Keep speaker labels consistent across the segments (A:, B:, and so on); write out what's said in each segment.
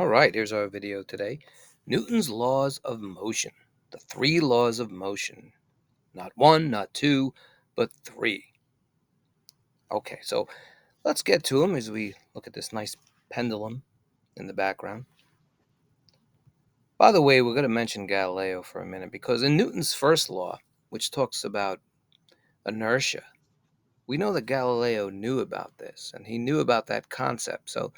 A: All right, here's our video today. Newton's laws of motion. The three laws of motion. Not one, not two, but three. Okay, so let's get to them as we look at this nice pendulum in the background. By the way, we're going to mention Galileo for a minute because in Newton's first law, which talks about inertia, we know that Galileo knew about this and he knew about that concept. So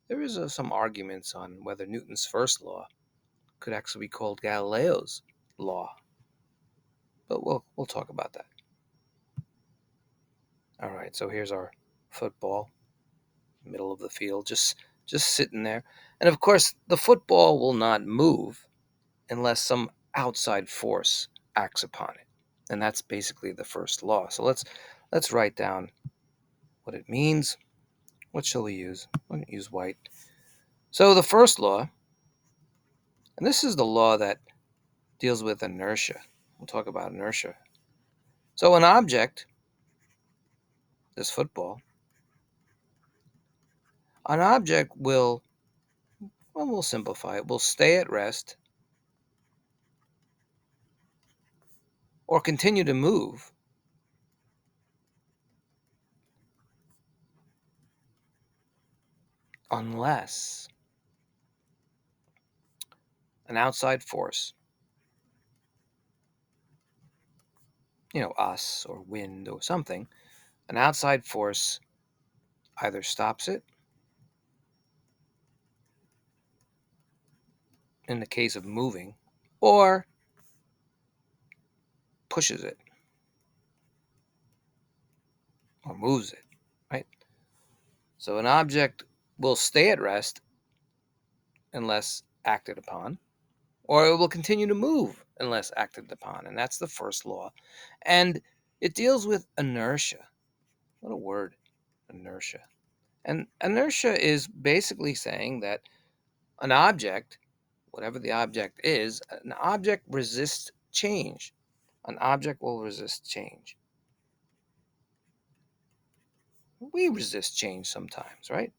A: there is some arguments on whether Newton's first law could actually be called Galileo's law. But we'll talk about that. All right, so here's our football, middle of the field, just sitting there. And of course, the football will not move unless some outside force acts upon it. And that's basically the first law. So let's write down what it means. What shall we use? We're going to use white. So the first law, and this is the law that deals with inertia. We'll talk about inertia. So an object, this football, an object will, well, we'll simplify it, will stay at rest or continue to move unless an outside force, us or wind or something, an outside force either stops it, in the case of moving, or pushes it or moves it, right? So an object will stay at rest unless acted upon, or it will continue to move unless acted upon. And that's the first law. And it deals with inertia. What a word, inertia. And inertia is basically saying that an object, whatever the object is, an object resists change. An object will resist change. We resist change sometimes, right?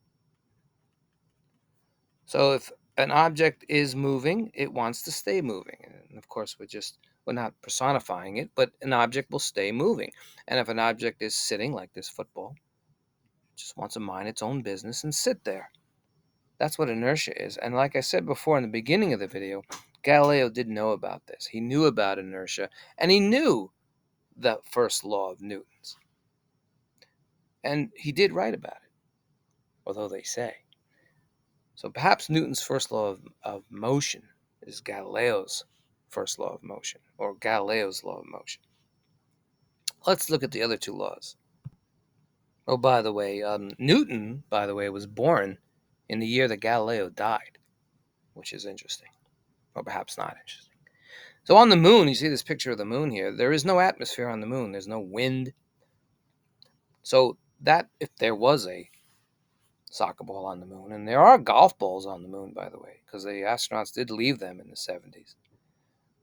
A: So if an object is moving, it wants to stay moving. And of course, we're not personifying it, but an object will stay moving. And if an object is sitting, like this football, it just wants to mind its own business and sit there. That's what inertia is. And like I said before in the beginning of the video, Galileo did know about this. He knew about inertia, and he knew the first law of Newton's. And he did write about it, although they say. So perhaps Newton's first law of motion is Galileo's first law of motion, or Galileo's law of motion. Let's look at the other two laws. Oh, by the way, Newton, was born in the year that Galileo died, which is interesting, or perhaps not interesting. So on the moon, you see this picture of the moon here. There is no atmosphere on the moon. There's no wind. So that, if there was a soccer ball on the moon, and there are golf balls on the moon, by the way, because the astronauts did leave them in the 70s.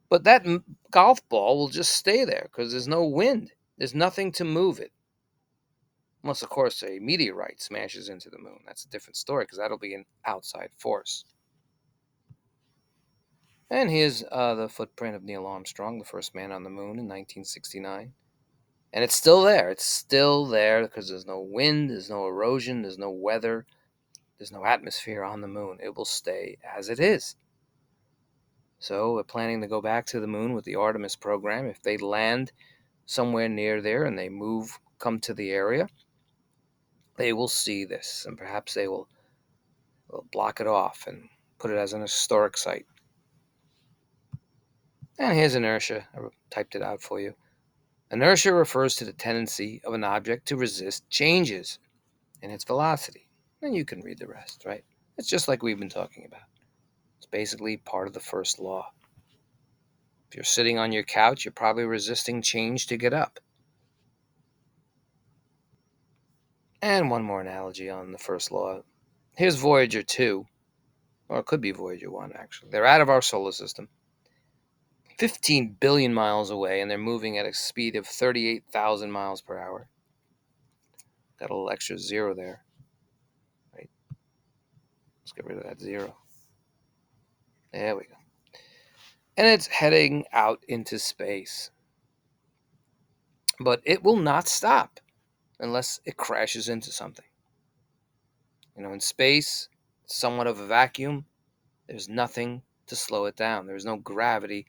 A: But that golf ball will just stay there because there's no wind. There's nothing to move it. Unless, of course, a meteorite smashes into the moon. That's a different story because that'll be an outside force. And here's the footprint of Neil Armstrong, the first man on the moon in 1969. And it's still there. It's still there because there's no wind, there's no erosion, there's no weather, there's no atmosphere on the moon. It will stay as it is. So we're planning to go back to the moon with the Artemis program. If they land somewhere near there and they come to the area, they will see this, and perhaps they will block it off and put it as an historic site. And here's inertia. I typed it out for you. Inertia refers to the tendency of an object to resist changes in its velocity. And you can read the rest, right? It's just like we've been talking about. It's basically part of the first law. If you're sitting on your couch, you're probably resisting change to get up. And one more analogy on the first law. Here's Voyager 2, or it could be Voyager 1, actually. They're out of our solar system, 15 billion miles away, and they're moving at a speed of 38,000 miles per hour. Got a little extra zero there, right? Let's get rid of that zero. There we go. And it's heading out into space. But it will not stop unless it crashes into something. In space, it's somewhat of a vacuum. There's nothing to slow it down. There's no gravity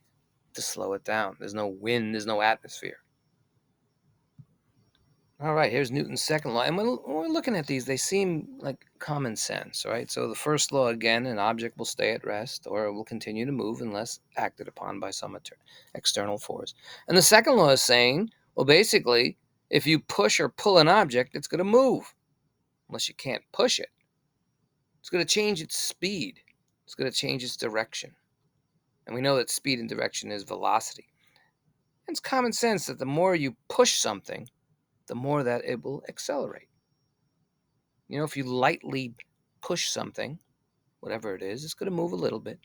A: to slow it down. There's no wind. There's no atmosphere. All right, here's Newton's second law. And when we're looking at these, they seem like common sense, right? So the first law, again, an object will stay at rest or it will continue to move unless acted upon by some external force. And the second law is saying, well, basically, if you push or pull an object, it's going to move. Unless you can't push it. It's going to change its speed. It's going to change its direction. And we know that speed and direction is velocity. And it's common sense that the more you push something, the more that it will accelerate. If you lightly push something, whatever it is, it's going to move a little bit.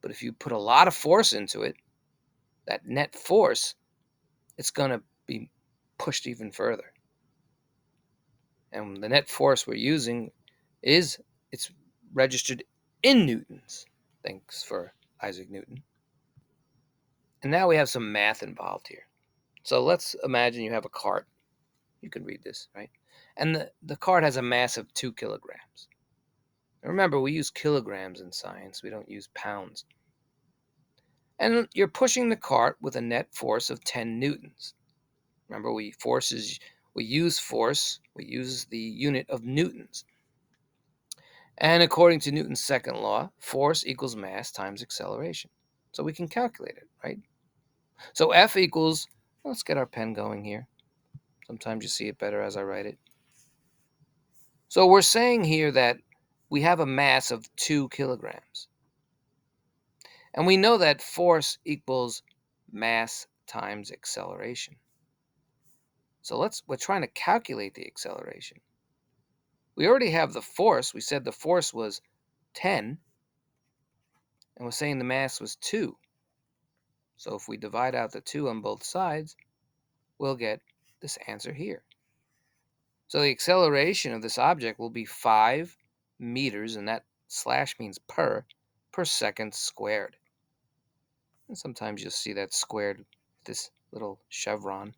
A: But if you put a lot of force into it, that net force, it's going to be pushed even further. And the net force we're using it's registered in newtons. Thanks for Isaac Newton. And now we have some math involved here. So let's imagine you have a cart. You can read this, right? And the cart has a mass of 2 kilograms. Remember, we use kilograms in science. We don't use pounds. And you're pushing the cart with a net force of 10 newtons. Remember, we use force. We use the unit of newtons. And according to Newton's second law, force equals mass times acceleration. So we can calculate it, right? So F equals, let's get our pen going here. Sometimes you see it better as I write it. So we're saying here that we have a mass of 2 kilograms. And we know that force equals mass times acceleration. So we're trying to calculate the acceleration. We already have the force. We said the force was 10, and we're saying the mass was 2. So if we divide out the 2 on both sides, we'll get this answer here. So the acceleration of this object will be 5 meters, and that slash means per second squared. And sometimes you'll see that squared with this little chevron,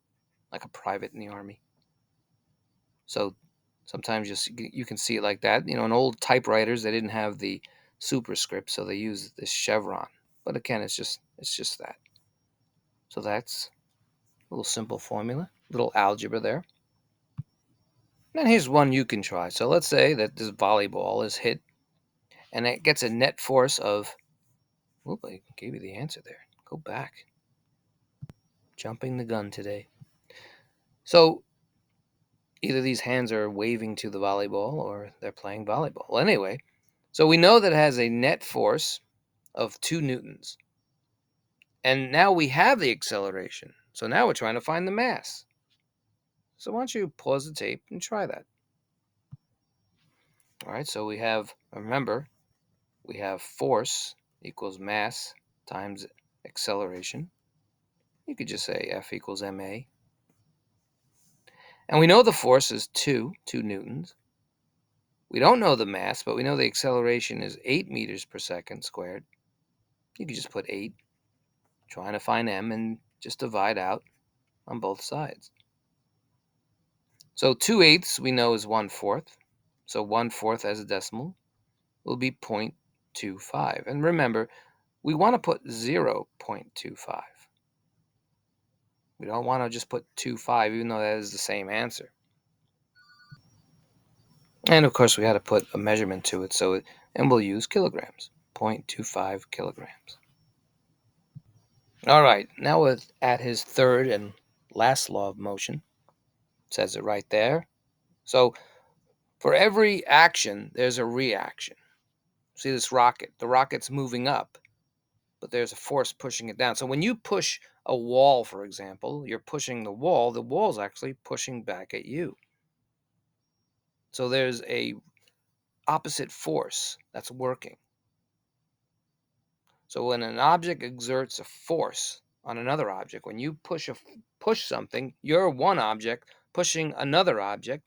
A: like a private in the Army. So sometimes you can see it like that. In old typewriters, they didn't have the superscript, so they used this chevron. But again, it's just that. So that's a little simple formula, little algebra there. And here's one you can try. So let's say that this volleyball is hit, and it gets a net force of, I gave you the answer there. Go back. Jumping the gun today. So either these hands are waving to the volleyball or they're playing volleyball. Well, anyway, so we know that it has a net force of 2 newtons. And now we have the acceleration. So now we're trying to find the mass. So why don't you pause the tape and try that. All right, so remember, we have force equals mass times acceleration. You could just say F equals ma. And we know the force is 2 newtons. We don't know the mass, but we know the acceleration is 8 meters per second squared. You could just put 8, trying to find m, and just divide out on both sides. So 2/8 we know is 1/4. So 1/4 as a decimal will be 0.25. And remember, we want to put 0.25. We don't want to just put 25, even though that is the same answer. And of course, we had to put a measurement to it, and we'll use kilograms, 0.25 kilograms. All right, now we're at his third and last law of motion. It says it right there. So for every action, there's a reaction. See this rocket? The rocket's moving up, but there's a force pushing it down. So when you push a wall, for example, you're pushing the wall's actually pushing back at you. So there's a opposite force that's working. So when an object exerts a force on another object, when you push something, you're one object pushing another object.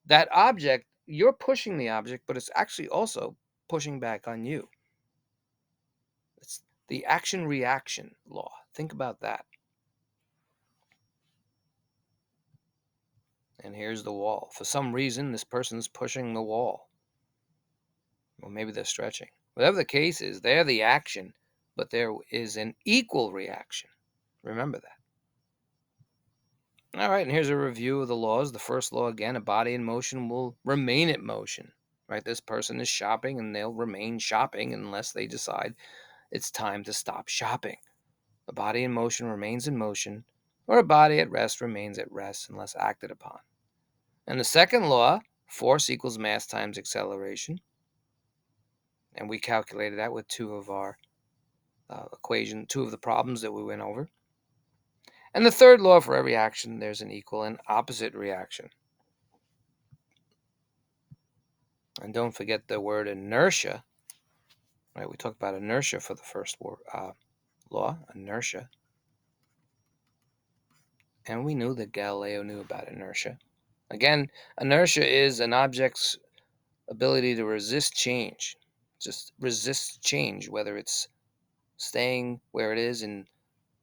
A: That object, you're pushing the object, but it's actually also pushing back on you. The action-reaction law. Think about that. And here's the wall. For some reason, this person's pushing the wall. Or maybe they're stretching. Whatever the case is, they're the action, but there is an equal reaction. Remember that. All right, and here's a review of the laws. The first law, again, a body in motion will remain in motion. Right? This person is shopping, and they'll remain shopping unless they decide it's time to stop shopping. A body in motion remains in motion, or a body at rest remains at rest unless acted upon. And the second law, force equals mass times acceleration. And we calculated that with two of our two of the problems that we went over. And the third law, for every action, there's an equal and opposite reaction. And don't forget the word inertia. Right? We talked about inertia for the first law, inertia. And we knew that Galileo knew about inertia. Again, inertia is an object's ability to resist change. Just resist change, whether it's staying where it is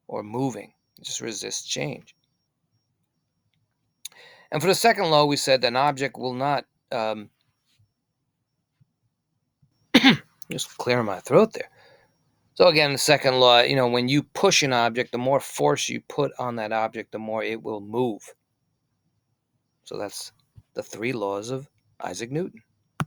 A: or moving. It just resists change. And for the second law, we said that an object will not just clearing my throat there. So again, the second law, when you push an object, the more force you put on that object, the more it will move. So that's the three laws of Isaac Newton.